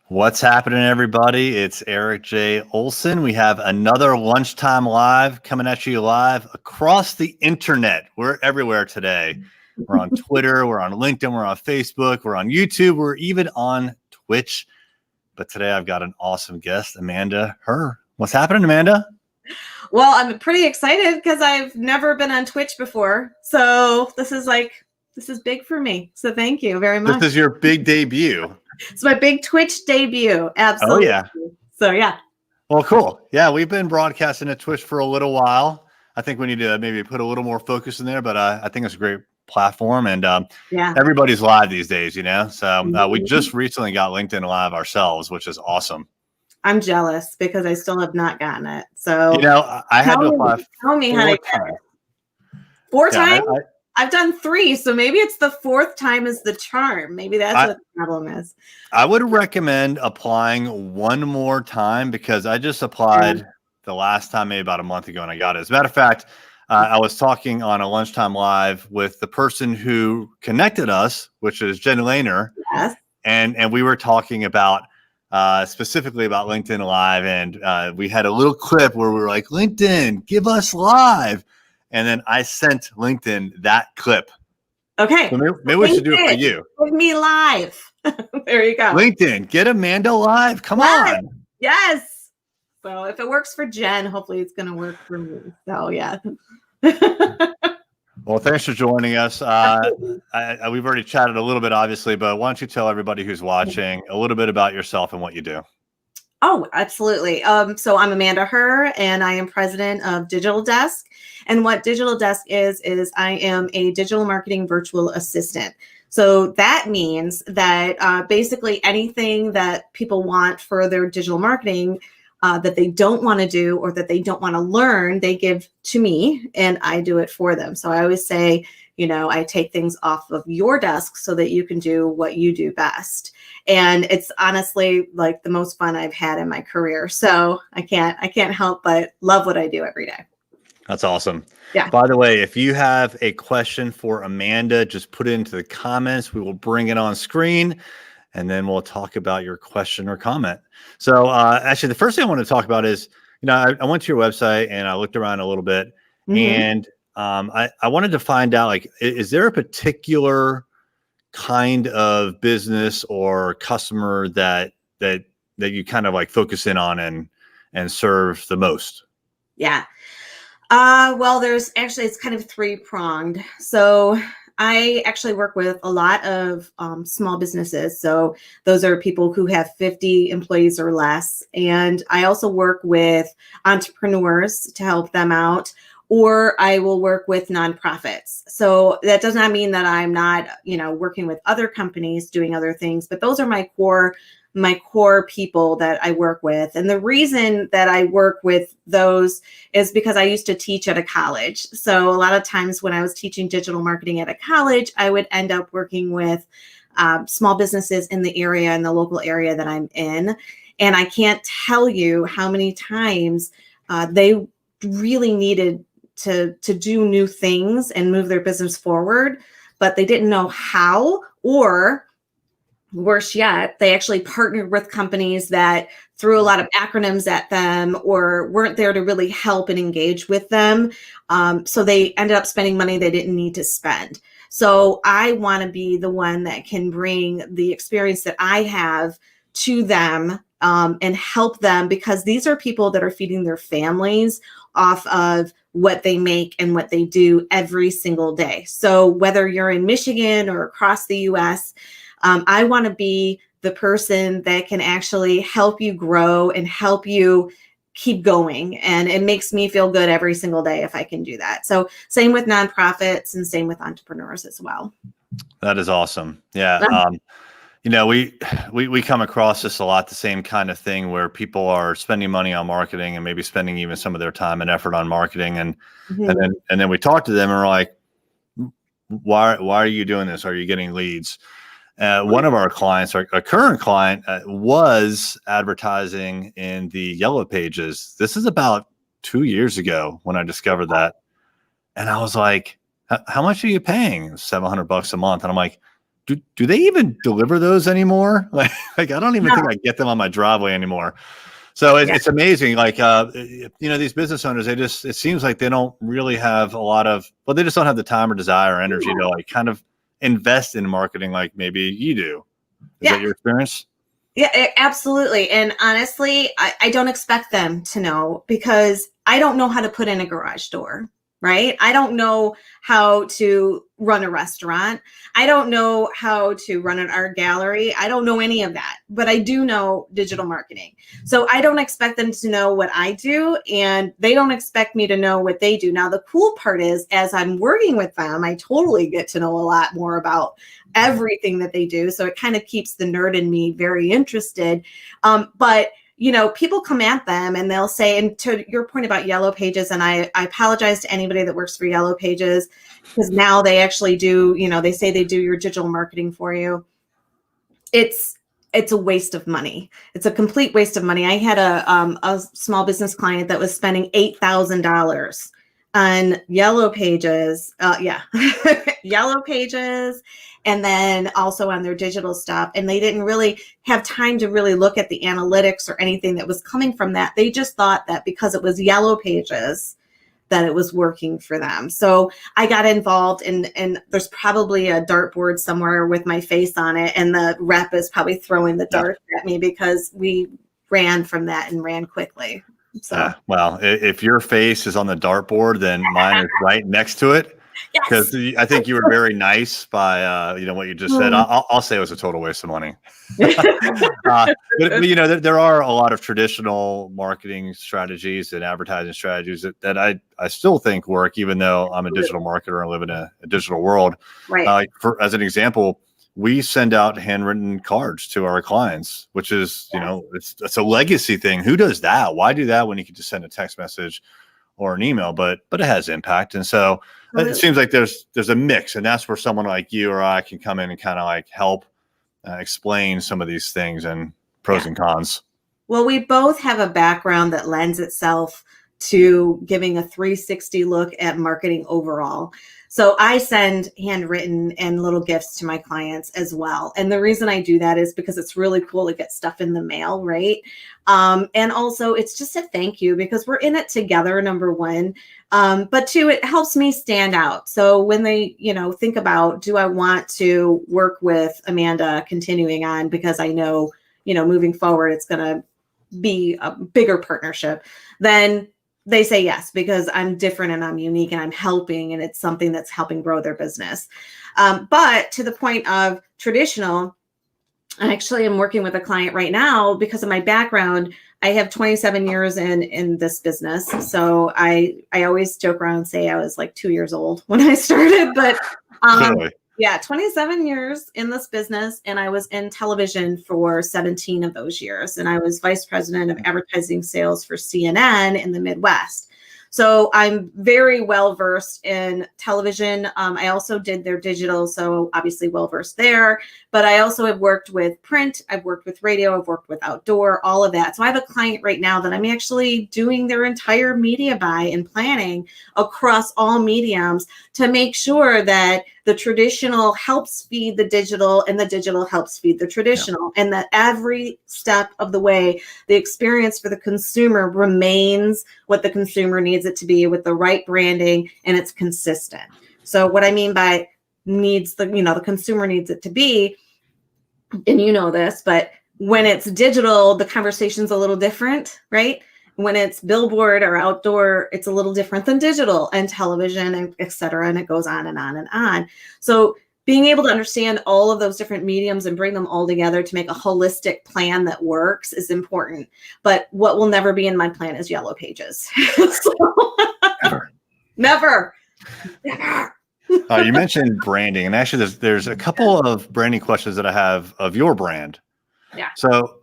What's happening, everybody? It's Eric J. Olson. We have another Lunchtime Live coming at you live across the internet. We're everywhere today. We're on Twitter, we're on LinkedIn, we're on Facebook, we're on YouTube, we're even on Twitch. But today I've got an awesome guest, Amanda Herr. What's happening, Amanda? Well, I'm pretty excited because I've never been on Twitch before. So this is big for me. So thank you very much. This is your big debut. It's my big Twitch debut. Absolutely. Oh, yeah. So, yeah. Well, cool. Yeah, we've been broadcasting at Twitch for a little while. I think we need to maybe put a little more focus in there, but I think it's a great platform. And everybody's live these days, you know? So we just recently got LinkedIn Live ourselves, which is awesome. I'm jealous because I still have not gotten it. So, you know, I had to apply. Tell me how to get it. 4 times? I've done 3, so maybe it's the 4th time is the charm. Maybe that's what the problem is. I would recommend applying one more time because I just applied the last time, maybe about a month ago, and I got it. As a matter of fact, I was talking on a Lunchtime Live with the person who connected us, which is Jen Lehner. Yes. And we were talking about specifically about LinkedIn Live, and we had a little clip where we were like, LinkedIn, give us live. And then I sent LinkedIn that clip. Okay. So maybe we should do it for you. Give me live. There you go. LinkedIn, get Amanda live. Come on. Yes. So if it works for Jen, hopefully it's going to work for me. So, yeah. Well, thanks for joining us. We've already chatted a little bit, obviously, but why don't you tell everybody who's watching a little bit about yourself and what you do? Oh, absolutely. So I'm Amanda Herr, and I am president of Digital Desk. And what Digital Desk is I am a digital marketing virtual assistant. So that means that basically anything that people want for their digital marketing that they don't want to do or that they don't want to learn, they give to me and I do it for them. So I always say, you know, I take things off of your desk so that you can do what you do best. And it's honestly like the most fun I've had in my career. So I can't help but love what I do every day. That's awesome. Yeah. By the way, if you have a question for Amanda, just put it into the comments. We will bring it on screen and then we'll talk about your question or comment. So actually, the first thing I want to talk about is, you know, I went to your website and I looked around a little bit and I wanted to find out, like, is there a particular kind of business or customer that you kind of like focus in on and serve the most? Yeah. Well, it's kind of 3-pronged. So I actually work with a lot of small businesses. So those are people who have 50 employees or less. And I also work with entrepreneurs to help them out, or I will work with nonprofits. So that does not mean that I'm not, you know, working with other companies doing other things, but those are my core people that I work with. And the reason that I work with those is because I used to teach at a college. So a lot of times when I was teaching digital marketing at a college, I would end up working with small businesses in the area, in the local area that I'm in. And I can't tell you how many times they really needed to do new things and move their business forward, but they didn't know how, or worse yet, they actually partnered with companies that threw a lot of acronyms at them or weren't there to really help and engage with them. So they ended up spending money they didn't need to spend. So I want to be the one that can bring the experience that I have to them and help them, because these are people that are feeding their families off of what they make and what they do every single day. So whether you're in Michigan or across the US, I want to be the person that can actually help you grow and help you keep going. And it makes me feel good every single day if I can do that. So same with nonprofits and same with entrepreneurs as well. That is awesome. Yeah. You know, we come across this a lot, the same kind of thing where people are spending money on marketing and maybe spending even some of their time and effort on marketing. And then we talk to them and we're like, why are you doing this? Are you getting leads? One of our clients, our current client, was advertising in the Yellow Pages. This is about 2 years ago when I discovered that. And I was like, how much are you paying? $700 a month. And I'm like, do they even deliver those anymore? Like I don't even No. think I get them on my driveway anymore. So Yeah. it's amazing. Like, these business owners, it seems like they don't really have a lot of, well, they just don't have the time or desire or energy to like kind of invest in marketing like maybe you do. Is that your experience? Yeah, absolutely. And honestly, I don't expect them to know because I don't know how to put in a garage door, right? I don't know how to run a restaurant. I don't know how to run an art gallery. I don't know any of that, but I do know digital marketing. So I don't expect them to know what I do, and they don't expect me to know what they do. Now, the cool part is, as I'm working with them, I totally get to know a lot more about everything that they do. So it kind of keeps the nerd in me very interested. But people come at them and they'll say, and to your point about Yellow Pages, and I apologize to anybody that works for Yellow Pages, because now they actually do, they say they do your digital marketing for you. It's a waste of money. It's a complete waste of money. I had a small business client that was spending $8,000 on Yellow Pages. Yellow Pages. And then also on their digital stuff. And they didn't really have time to really look at the analytics or anything that was coming from that. They just thought that because it was Yellow Pages, that it was working for them. So I got involved, and there's probably a dartboard somewhere with my face on it. And the rep is probably throwing the darts at me because we ran from that and ran quickly. So, well, if your face is on the dartboard, then mine is right next to it. Because I think you were very nice by what you just said. I'll say it was a total waste of money. But there are a lot of traditional marketing strategies and advertising strategies that I still think work, even though I'm a digital marketer and live in a digital world. Right. As an example, we send out handwritten cards to our clients, which is it's a legacy thing. Who does that? Why do that when you can just send a text message or an email? But it has impact, and so it seems like there's a mix, and that's where someone like you or I can come in and kind of like help explain some of these things and pros and cons. Well, we both have a background that lends itself to giving a 360 look at marketing overall. So I send handwritten and little gifts to my clients as well. And the reason I do that is because it's really cool to get stuff in the mail, right? And also it's just a thank you because we're in it together, number one. But two, it helps me stand out. So when they, think about, do I want to work with Amanda continuing on, because I know, moving forward, it's going to be a bigger partnership, then they say yes, because I'm different and I'm unique and I'm helping, and it's something that's helping grow their business. But to the point of traditional, I actually am working with a client right now because of my background. I have 27 years in this business. So I always joke around and say I was like 2 years old when I started, but 27 years in this business. And I was in television for 17 of those years. And I was vice president of advertising sales for CNN in the Midwest. So I'm very well versed in television. I also did their digital, so obviously well versed there. But I also have worked with print, I've worked with radio, I've worked with outdoor, all of that. So I have a client right now that I'm actually doing their entire media buy and planning across all mediums to make sure that the traditional helps feed the digital and the digital helps feed the traditional, and that every step of the way, the experience for the consumer remains what the consumer needs it to be, with the right branding, and it's consistent. So what I mean by needs, the consumer needs it to be, and this, but when it's digital, the conversation's a little different, right? When it's billboard or outdoor, it's a little different than digital and television, and et cetera. And it goes on and on and on. So being able to understand all of those different mediums and bring them all together to make a holistic plan that works is important. But what will never be in my plan is Yellow Pages. Never. You mentioned branding, and actually there's a couple of branding questions that I have of your brand. Yeah. So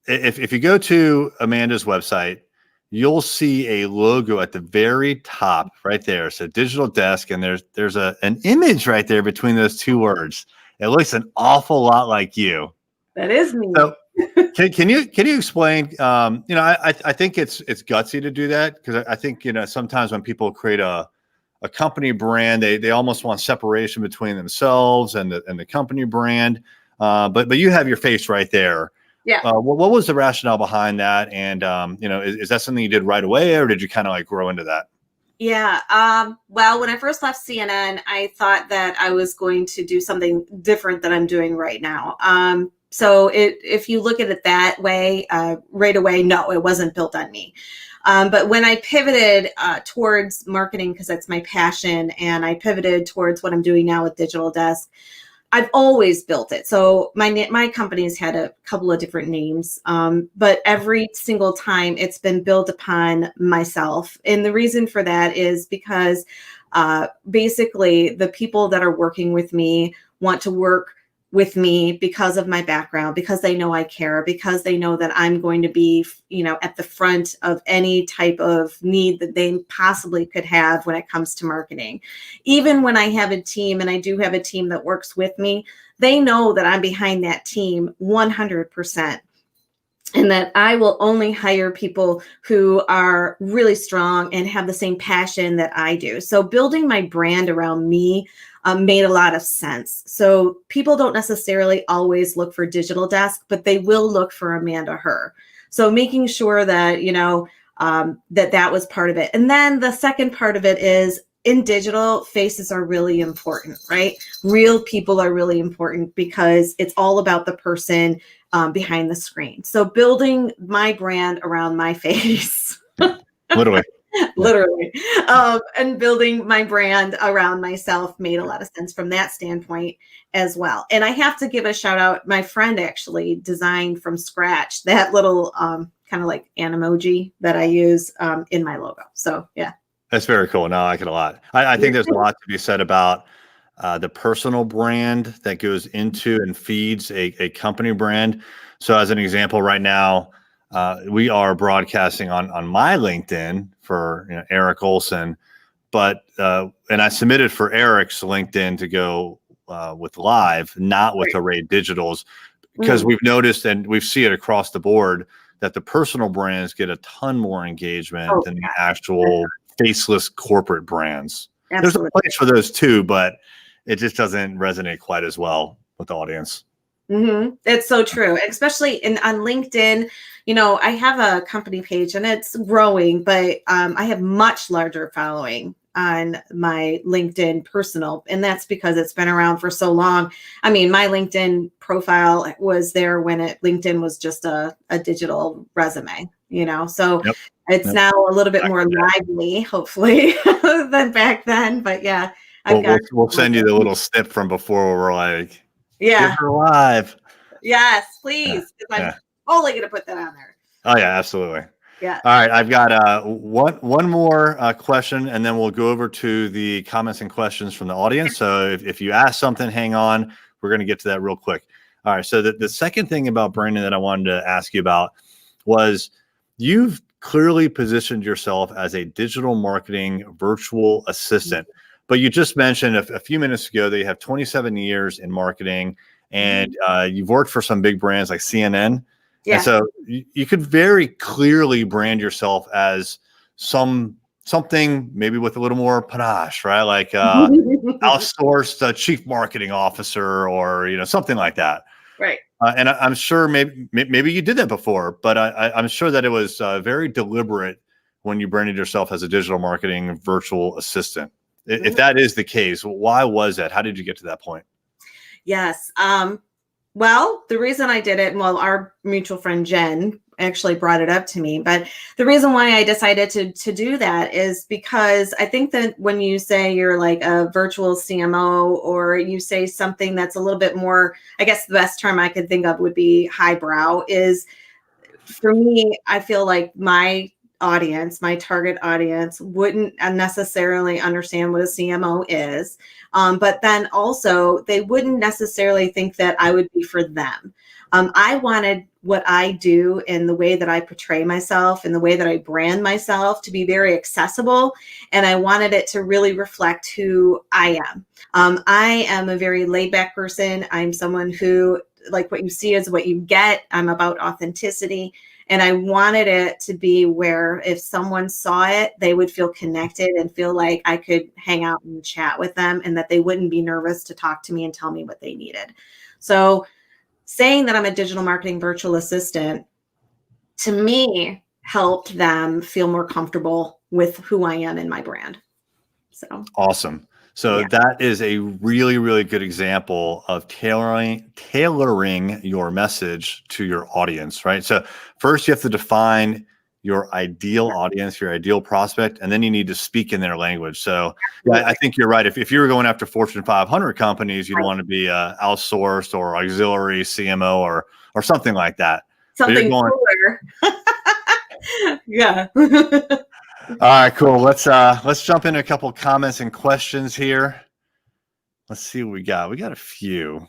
if you go to Amanda's website, you'll see a logo at the very top right there. So digital desk, and there's an image right there between those two words. It looks an awful lot like you. That is me. So can you explain? I think it's gutsy to do that, because I think sometimes when people create a a company brand, they almost want separation between themselves and the company brand. But you have your face right there. Yeah. What was the rationale behind that? And is that something you did right away, or did you kind of like grow into that? Yeah. Well, when I first left CNN, I thought that I was going to do something different than I'm doing right now. So if you look at it that way, right away, no, it wasn't built on me. But when I pivoted towards marketing, because that's my passion, and I pivoted towards what I'm doing now with Digital Desk, I've always built it. So my company's had a couple of different names, but every single time it's been built upon myself. And the reason for that is because basically the people that are working with me want to work with me because of my background, because they know I care, because they know that I'm going to be, at the front of any type of need that they possibly could have when it comes to marketing. Even when I have a team, and I do have a team that works with me, they know that I'm behind that team 100%. And that I will only hire people who are really strong and have the same passion that I do. So building my brand around me made a lot of sense. So people don't necessarily always look for Digital Desk, but they will look for Amanda Herr. So making sure that, that was part of it. And then the second part of it is, in digital, faces are really important, right? Real people are really important because it's all about the person behind the screen. So building my brand around my face, Literally. literally, and building my brand around myself made a lot of sense from that standpoint as well. And I have to give a shout out. My friend actually designed from scratch that little kind of like Animoji that I use in my logo. So yeah. That's very cool. No, I like it a lot. I think there's a lot to be said about the personal brand that goes into and feeds a company brand. So as an example, right now, we are broadcasting on my LinkedIn for Eric Olson, but and I submitted for Eric's LinkedIn to go with live, not with Array Digital's, because we've noticed and we see it across the board that the personal brands get a ton more engagement than the actual faceless corporate brands. Absolutely. There's a place for those too, but it just doesn't resonate quite as well with the audience. Mm-hmm. It's so true, especially on LinkedIn. I have a company page and it's growing, but I have much larger following on my LinkedIn personal, and that's because it's been around for so long. I mean, my LinkedIn profile was there when LinkedIn was just a digital resume, so it's now a little bit more lively, hopefully, than back then. But yeah, we'll send you the little snip from before where we're like, yeah, get her live. Yes, please. I'm only going to put that on there. Oh yeah, absolutely. Yeah. All right, I've got one more question, and then we'll go over to the comments and questions from the audience. So if you ask something, hang on. We're going to get to that real quick. All right. So the second thing about branding that I wanted to ask you about was you've clearly positioned yourself as a digital marketing virtual assistant, but you just mentioned a few minutes ago that you have 27 years in marketing, and you've worked for some big brands like CNN. Yeah. And so you could very clearly brand yourself as something maybe with a little more panache, right? Like outsourced chief marketing officer, or something like that. Right. And I'm sure maybe you did that before, but I'm sure that it was very deliberate when you branded yourself as a digital marketing virtual assistant. If that is the case, why was that? How did you get to that point? Yes. Well, the reason I did it, well, our mutual friend Jen actually brought it up to me, but the reason why I decided to do that is because I think that when you say you're like a virtual CMO, or you say something that's a little bit more, I guess the best term I could think of would be highbrow, is for me, I feel like my target audience wouldn't necessarily understand what a CMO is. But then also they wouldn't necessarily think that I would be for them. I wanted what I do and the way that I portray myself and the way that I brand myself to be very accessible. And I wanted it to really reflect who I am. I am a very laid back person. I'm someone who like what you see is what you get. I'm about authenticity. And I wanted it to be where if someone saw it, they would feel connected and feel like I could hang out and chat with them and that they wouldn't be nervous to talk to me and tell me what they needed. So saying that I'm a digital marketing virtual assistant, to me, helped them feel more comfortable with who I am and my brand. So awesome. So yeah. that is a really, really good example of tailoring your message to your audience, right? So first you have to define your ideal audience, your ideal prospect, and then you need to speak in their language. So yeah, I think you're right. If you were going after Fortune 500 companies, you'd want to be outsourced or auxiliary CMO or something like that. Something cooler. Yeah. All right, cool. Let's jump into a couple of comments and questions here. Let's see what we got. We got a few.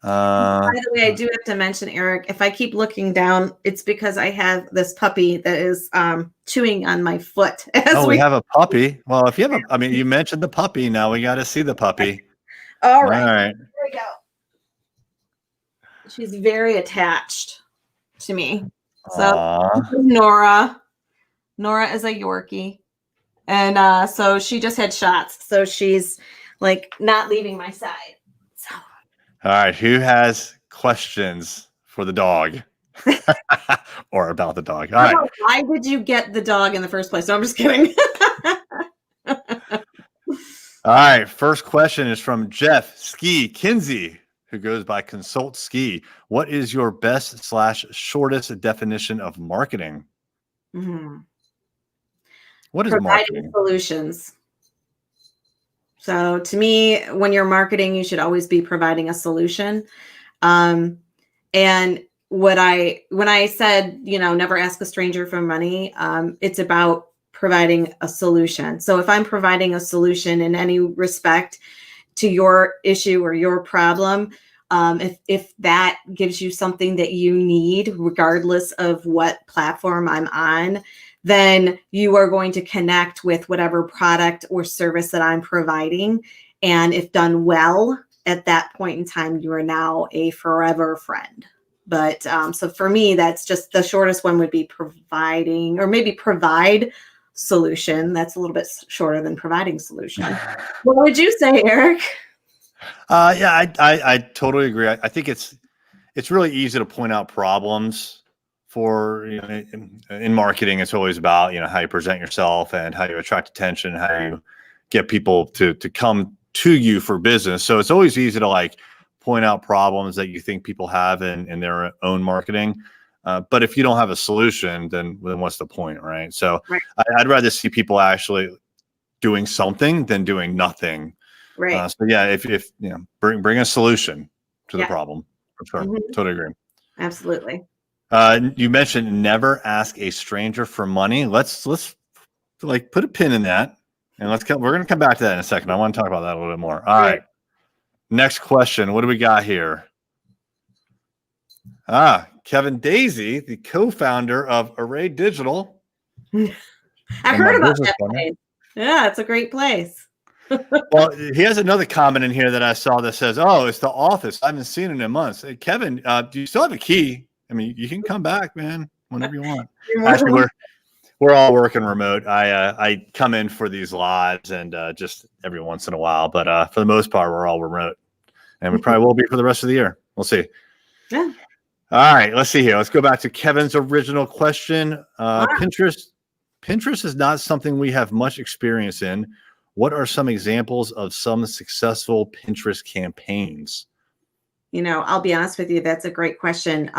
By the way, I do have to mention, Eric, if I keep looking down, it's because I have this puppy that is chewing on my foot. We have a puppy. Well, if you have you mentioned the puppy. Now we got to see the puppy. All right. There we go. She's very attached to me. So Nora. Nora is a Yorkie. And so she just had shots. So she's like not leaving my side. So. All right. Who has questions for the dog or about the dog? All right. Why did you get the dog in the first place? No, I'm just kidding. All right. First question is from Jeff Ski Kinsey, who goes by Consult Ski. What is your best / shortest definition of marketing? Mm-hmm. What is marketing? Solutions. So to me, when you're marketing, you should always be providing a solution. And when I said, never ask a stranger for money, it's about providing a solution. So if I'm providing a solution in any respect to your issue or your problem, if that gives you something that you need, regardless of what platform I'm on, then you are going to connect with whatever product or service that I'm providing. And if done well, at that point in time, you are now a forever friend. But so for me, that's just the shortest one would be providing, or maybe provide solution. That's a little bit shorter than providing solution. What would you say, Eric? Yeah, I totally agree. I think it's really easy to point out problems for, in marketing. It's always about, how you present yourself and how you attract attention, how you get people to come to you for business. So it's always easy to point out problems that you think people have in their own marketing. But if you don't have a solution, then what's the point, right? So right. I'd rather see people actually doing something than doing nothing. Right. So yeah, if bring a solution to the problem. For sure. Mm-hmm. Totally agree. Absolutely. You mentioned never ask a stranger for money. Let's put a pin in that, and we're going to come back to that in a second. I want to talk about that a little bit more. All right. Next question. What do we got here? Kevin Daisy, the co-founder of Array Digital. I heard about that place. Yeah, it's a great place. Well, he has another comment in here that I saw that says, "Oh, it's the office. I haven't seen it in months." Hey, Kevin, do you still have a key? I mean, you can come back, man, whenever you want. Actually, we're all working remote. I come in for these lives and just every once in a while, but for the most part, we're all remote, and we probably will be for the rest of the year. We'll see. Yeah. All right, let's see here. Let's go back to Kevin's original question. Pinterest is not something we have much experience in. What are some examples of some successful Pinterest campaigns? I'll be honest with you. That's a great question.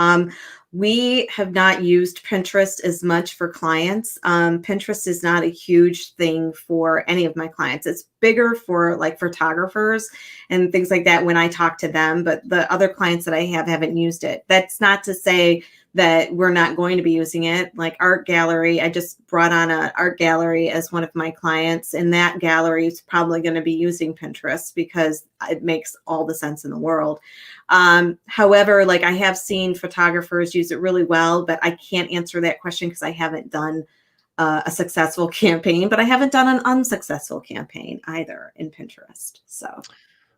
We have not used Pinterest as much for clients. Pinterest is not a huge thing for any of my clients. It's bigger for photographers and things like that when I talk to them, but the other clients that I haven't used it. That's not to say that we're not going to be using it. Like art gallery, I just brought on an art gallery as one of my clients, and that gallery is probably going to be using Pinterest because it makes all the sense in the world. However, I have seen photographers use it really well, but I can't answer that question because I haven't done a successful campaign, but I haven't done an unsuccessful campaign either in Pinterest. So.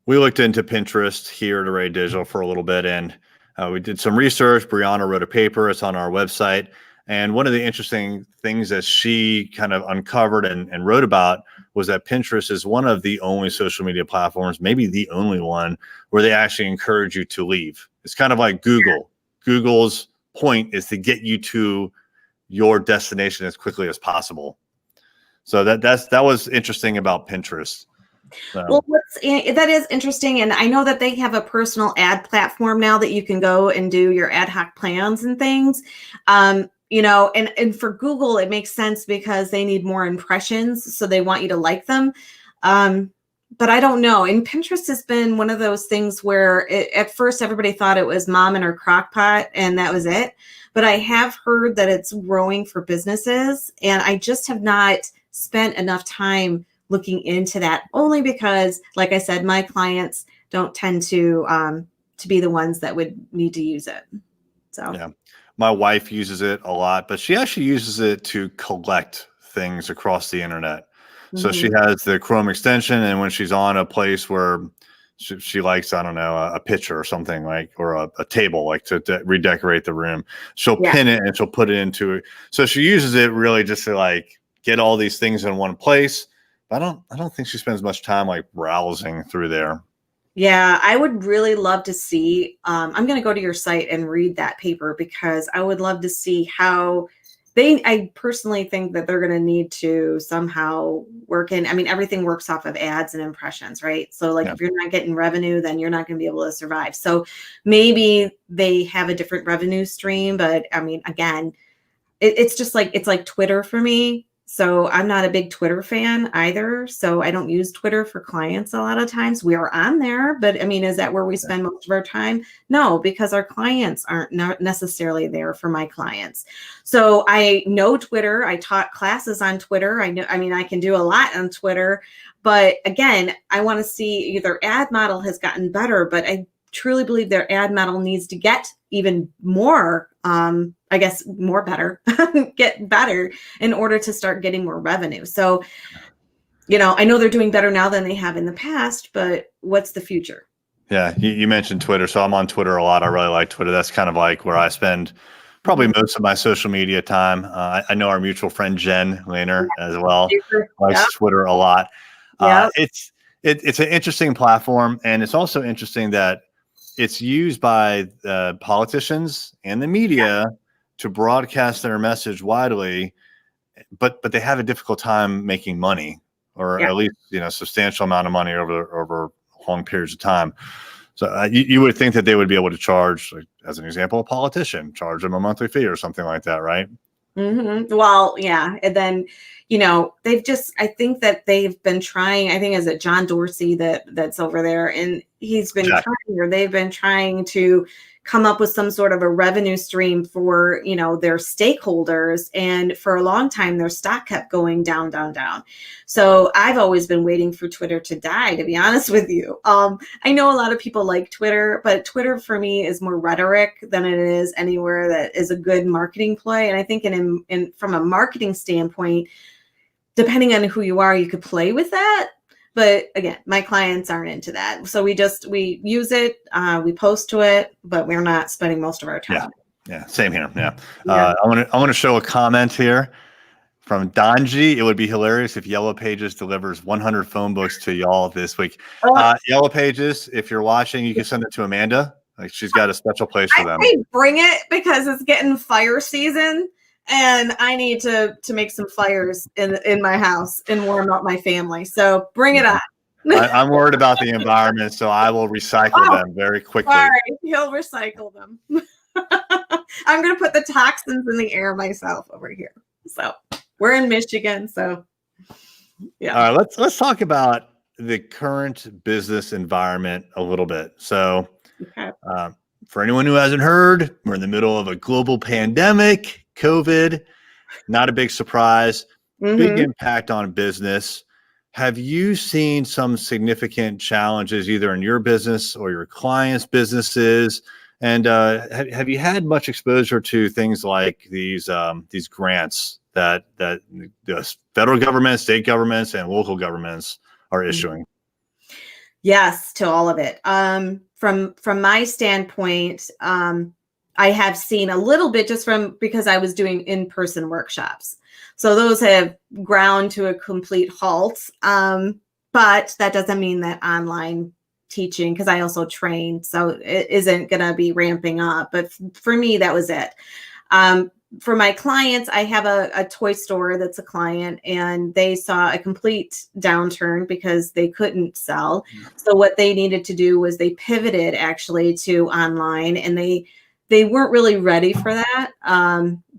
we looked into Pinterest here at Array Digital for a little bit, and we did some research. Brianna wrote a paper. It's on our website. And one of the interesting things that she kind of uncovered and wrote about was that Pinterest is one of the only social media platforms, maybe the only one, where they actually encourage you to leave. It's kind of like Google. Google's point is to get you to your destination as quickly as possible. So that was interesting about Pinterest. So. Well, that is interesting. And I know that they have a personal ad platform now that you can go and do your ad hoc plans and things. And for Google, it makes sense because they need more impressions. So they want you to like them. But I don't know. And Pinterest has been one of those things where at first everybody thought it was mom and her crock pot and that was it. But I have heard that it's growing for businesses. And I just have not spent enough time looking into that, only because, like I said, my clients don't tend to be the ones that would need to use it. So yeah, my wife uses it a lot, but she actually uses it to collect things across the internet. So she has the Chrome extension, and when she's on a place where she likes, I don't know, a picture or something like, or a table, like to redecorate the room, she'll pin it and she'll put it into it. So she uses it really just to like get all these things in one place. But I don't think she spends much time like browsing through there. Yeah, I would really love to see. I'm going to go to your site and read that paper because I would love to see how I personally think that they're going to need to somehow work in. I mean, everything works off of ads and impressions, right? So like if you're not getting revenue, then you're not going to be able to survive. So maybe they have a different revenue stream. But I mean, again, it's just like, it's like Twitter for me. So I'm not a big Twitter fan either. So I don't use Twitter for clients a lot of times. We are on there, but I mean, is that where we spend most of our time? No, because our clients aren't necessarily there for my clients. So I know Twitter. I taught classes on Twitter. I can do a lot on Twitter, but again, I want to see their ad model has gotten better, but I truly believe their ad model needs to get even more, more better, get better in order to start getting more revenue. So, I know they're doing better now than they have in the past, but what's the future? Yeah, you mentioned Twitter. So I'm on Twitter a lot. I really like Twitter. That's kind of like where I spend probably most of my social media time. I know our mutual friend, Jen Lehner, as well, likes Twitter a lot. It's an interesting platform. And it's also interesting that it's used by politicians and the media to broadcast their message widely, but they have a difficult time making money, or at least substantial amount of money over long periods of time. So you would think that they would be able to charge, like, as an example, a politician, charge them a monthly fee or something like that, right? Mm-hmm. Well, yeah. And then, I think that they've been trying, I think is it John Dorsey that's over there, and he's been trying, or they've been trying to come up with some sort of a revenue stream for, their stakeholders. And for a long time, their stock kept going down, down, down. So I've always been waiting for Twitter to die, to be honest with you. I know a lot of people like Twitter, but Twitter for me is more rhetoric than it is anywhere that is a good marketing play. And I think from a marketing standpoint, depending on who you are, you could play with that. But again, my clients aren't into that. So we use it, we post to it, but we're not spending most of our time. Yeah. Same here. Yeah. I want to show a comment here from Donji. It would be hilarious if Yellow Pages delivers 100 phone books to y'all this week. Yellow Pages, if you're watching, you can send it to Amanda. Like, she's got a special place for them. I bring it because it's getting fire season. And I need to make some fires in my house and warm up my family. So bring it on. I'm worried about the environment, so I will recycle them very quickly. Sorry, he'll recycle them. I'm going to put the toxins in the air myself over here. So we're in Michigan, so yeah. All right, let's talk about the current business environment a little bit. So for anyone who hasn't heard, we're in the middle of a global pandemic. COVID, not a big surprise, big impact on business. Have you seen some significant challenges either in your business or your clients' businesses? And have you had much exposure to things like these grants that the federal government, state governments, and local governments are issuing? Yes, to all of it. From my standpoint, I have seen a little bit just from because I was doing in-person workshops. So those have ground to a complete halt. But that doesn't mean that online teaching, because I also train, so it isn't going to be ramping up. But for me, that was it. Um, for my clients, I have a toy store that's a client, and they saw a complete downturn because they couldn't sell. So what they needed to do was they pivoted actually to online, and they weren't really ready for that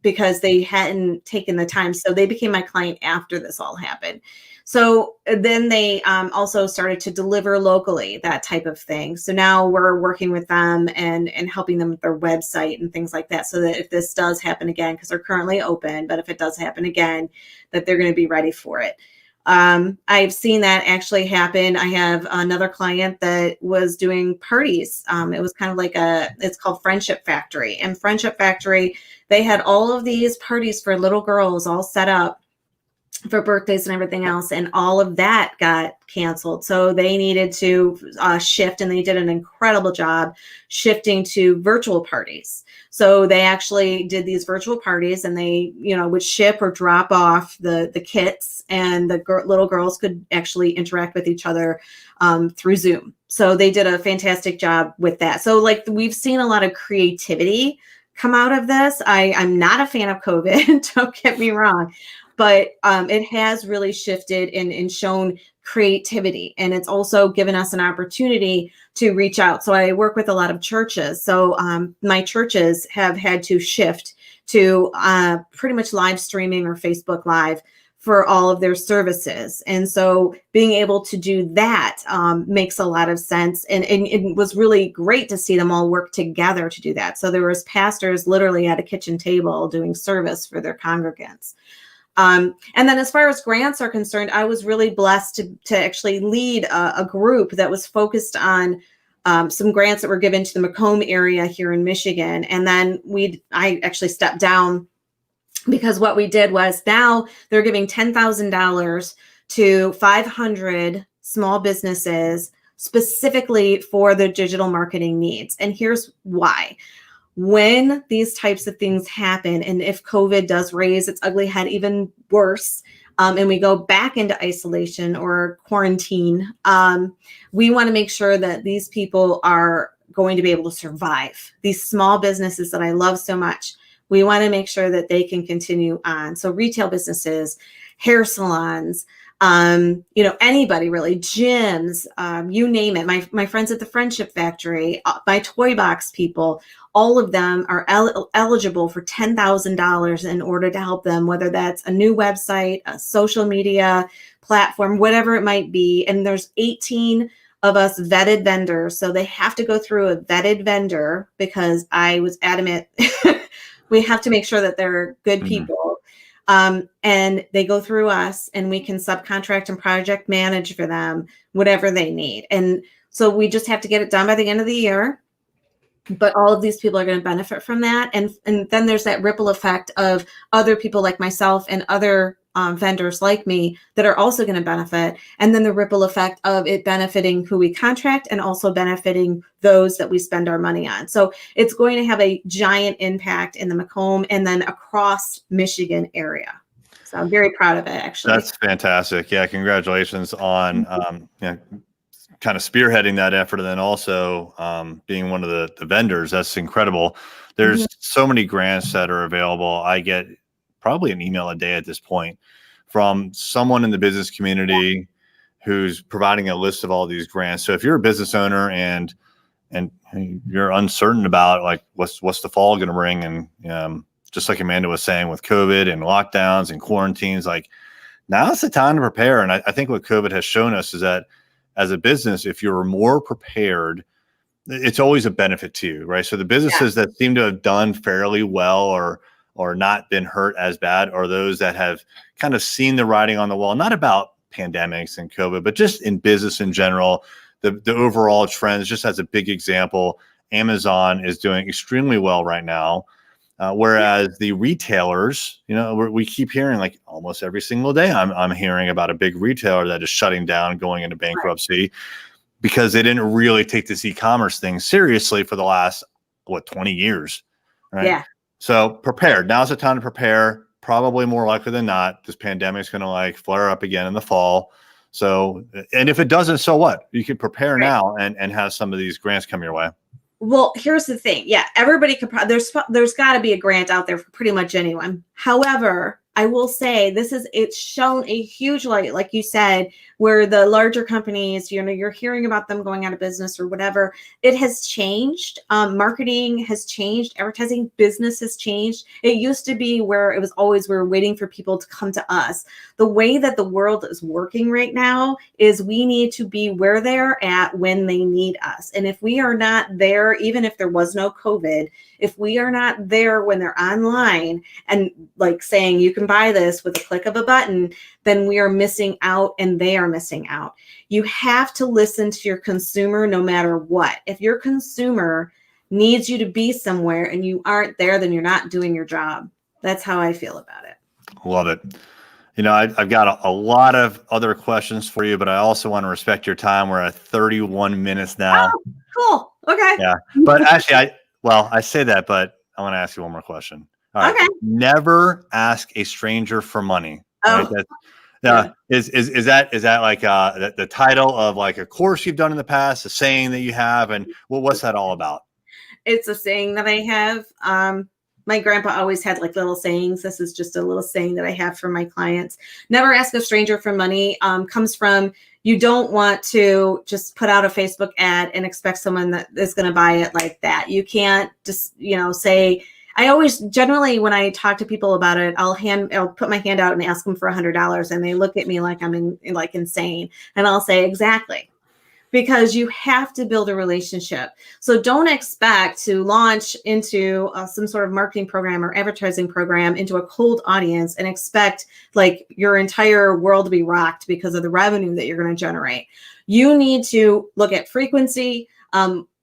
because they hadn't taken the time. So they became my client after this all happened. So then they also started to deliver locally, that type of thing. So now we're working with them and helping them with their website and things like that, so that if this does happen again, because they're currently open, but if it does happen again, that they're going to be ready for it. I've seen that actually happen. I have another client that was doing parties. It was kind of like it's called Friendship Factory. And Friendship Factory, they had all of these parties for little girls all set up for birthdays and everything else, and all of that got canceled. So they needed to shift, and they did an incredible job shifting to virtual parties. So they actually did these virtual parties, and they, would ship or drop off the kits, and the little girls could actually interact with each other through Zoom. So they did a fantastic job with that. So like we've seen a lot of creativity come out of this. I'm not a fan of COVID, don't get me wrong, but it has really shifted and shown creativity. And it's also given us an opportunity to reach out. So I work with a lot of churches. So my churches have had to shift to pretty much live streaming or Facebook Live for all of their services. And so being able to do that makes a lot of sense. And it was really great to see them all work together to do that. So there was pastors literally at a kitchen table doing service for their congregants. And then as far as grants are concerned, I was really blessed to actually lead a group that was focused on some grants that were given to the Macomb area here in Michigan. And then I actually stepped down because what we did was now they're giving $10,000 to 500 small businesses specifically for their digital marketing needs. And here's why. When these types of things happen, and if COVID does raise its ugly head even worse, and we go back into isolation or quarantine, we want to make sure that these people are going to be able to survive. These small businesses that I love so much, we want to make sure that they can continue on. So retail businesses, hair salons, anybody really, gyms, you name it. My friends at the Friendship Factory, my toy box people, all of them are eligible for $10,000 in order to help them, whether that's a new website, a social media platform, whatever it might be. And there's 18 of us vetted vendors. So they have to go through a vetted vendor because I was adamant. We have to make sure that they're good people. And they go through us, and we can subcontract and project manage for them, whatever they need. And so we just have to get it done by the end of the year. But all of these people are going to benefit from that. And then there's that ripple effect of other people like myself and other vendors like me that are also going to benefit. And then the ripple effect of it benefiting who we contract and also benefiting those that we spend our money on. So it's going to have a giant impact in the Macomb and then across Michigan area. So I'm very proud of it, actually. That's fantastic. Yeah. Congratulations on, kind of spearheading that effort, and then also being one of the vendors. That's incredible. There's so many grants that are available. I get probably an email a day at this point from someone in the business community who's providing a list of all these grants. So if you're a business owner and you're uncertain about like what's the fall going to bring, and just like Amanda was saying with COVID and lockdowns and quarantines, like now's the time to prepare. And I think what COVID has shown us is that as a business, if you're more prepared, it's always a benefit to you, right? So the businesses that seem to have done fairly well or not been hurt as bad are those that have kind of seen the writing on the wall, not about pandemics and COVID, but just in business in general, the overall trends. Just as a big example, Amazon is doing extremely well right now. Whereas the retailers, we keep hearing like almost every single day, I'm hearing about a big retailer that is shutting down, going into bankruptcy. because they didn't really take this e-commerce thing seriously for the last, 20 years, right? Yeah. So prepare. Now's the time to prepare. Probably more likely than not, this pandemic's going to like flare up again in the fall. So, and if it doesn't, so what? You can prepare now and have some of these grants come your way. Well, here's the thing. Yeah, everybody could. There's got to be a grant out there for pretty much anyone. However, I will say it's shown a huge light, like you said, where the larger companies, you're hearing about them going out of business or whatever. It has changed. Marketing has changed. Advertising business has changed. It used to be where it was always we were waiting for people to come to us. The way that the world is working right now is we need to be where they're at when they need us. And if we are not there, even if there was no COVID, if we are not there when they're online and like saying you can buy this with a click of a button, then we are missing out and they are missing out. You have to listen to your consumer no matter what. If your consumer needs you to be somewhere and you aren't there, then you're not doing your job. That's how I feel about it. Love it. I've got a lot of other questions for you, but I also want to respect your time. We're at 31 minutes now. Oh, cool. Okay. Yeah. But actually, I say that, but I want to ask you one more question. All right. Okay. Never ask a stranger for money. Oh. Right? Is that like the title of like a course you've done in the past, a saying that you have, and what's that all about? It's a saying that I have. My grandpa always had like little sayings. This is just a little saying that I have for my clients. Never ask a stranger for money comes from you don't want to just put out a Facebook ad and expect someone that is going to buy it like that. You can't just, say, I always generally when I talk to people about it, I'll put my hand out and ask them for $100 and they look at me like I'm insane. And I'll say, exactly. Because you have to build a relationship. So don't expect to launch into some sort of marketing program or advertising program into a cold audience and expect like your entire world to be rocked because of the revenue that you're going to generate. You need to look at frequency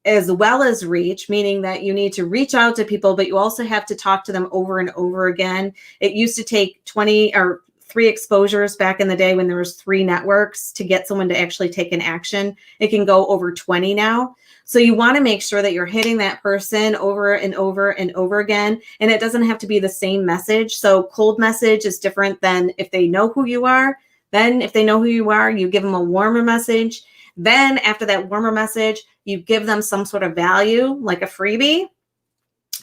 as well as reach, meaning that you need to reach out to people, but you also have to talk to them over and over again. It used to take 20 or 3 exposures back in the day when there was 3 networks to get someone to actually take an action. It can go over 20 now. So you want to make sure that you're hitting that person over and over and over again. And it doesn't have to be the same message. So cold message is different than if they know who you are. Then if they know who you are, you give them a warmer message. Then after that warmer message, you give them some sort of value, like a freebie.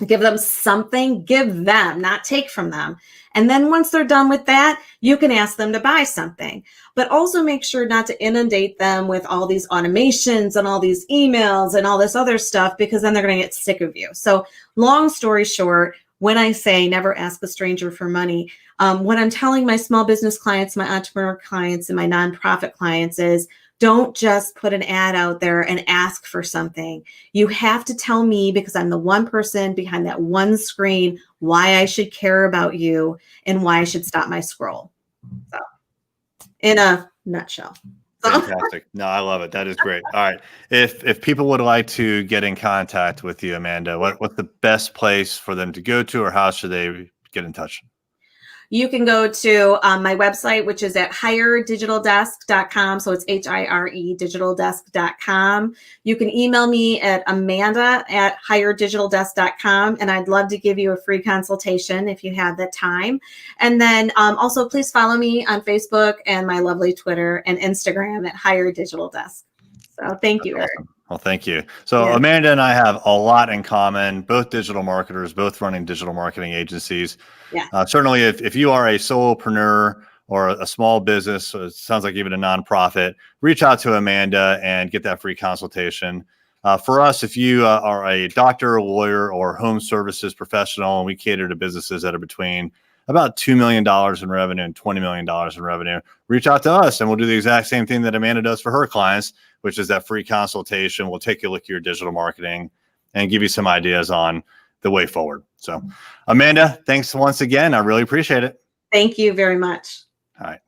Give them something, give them, not take from them. And then once they're done with that, you can ask them to buy something. But also make sure not to inundate them with all these automations and all these emails and all this other stuff, because then they're going to get sick of you. So long story short, when I say never ask a stranger for money, what I'm telling my small business clients, my entrepreneur clients, and my nonprofit clients is, don't just put an ad out there and ask for something. You have to tell me, because I'm the one person behind that one screen, why I should care about you and why I should stop my scroll. So, in a nutshell. Fantastic. No, I love it. That is great. All right. If people would like to get in contact with you, Amanda, what's the best place for them to go to, or how should they get in touch? You can go to my website, which is at hiredigitaldesk.com. So it's HIRE digitaldesk.com. You can email me at amanda@hiredigitaldesk.com. And I'd love to give you a free consultation if you have the time. And then also please follow me on Facebook and my lovely Twitter and Instagram at hiredigitaldesk. So thank you, Eric. Awesome. Well, thank you. So Amanda and I have a lot in common, both digital marketers, both running digital marketing agencies. Yeah. Certainly, if you are a solopreneur or a small business, so it sounds like even a nonprofit, reach out to Amanda and get that free consultation. For us, if you are a doctor, a lawyer, or home services professional, and we cater to businesses that are between about $2 million in revenue and $20 million in revenue, reach out to us and we'll do the exact same thing that Amanda does for her clients, which is that free consultation. We'll take a look at your digital marketing and give you some ideas on the way forward. So Amanda, thanks once again. I really appreciate it. Thank you very much. All right.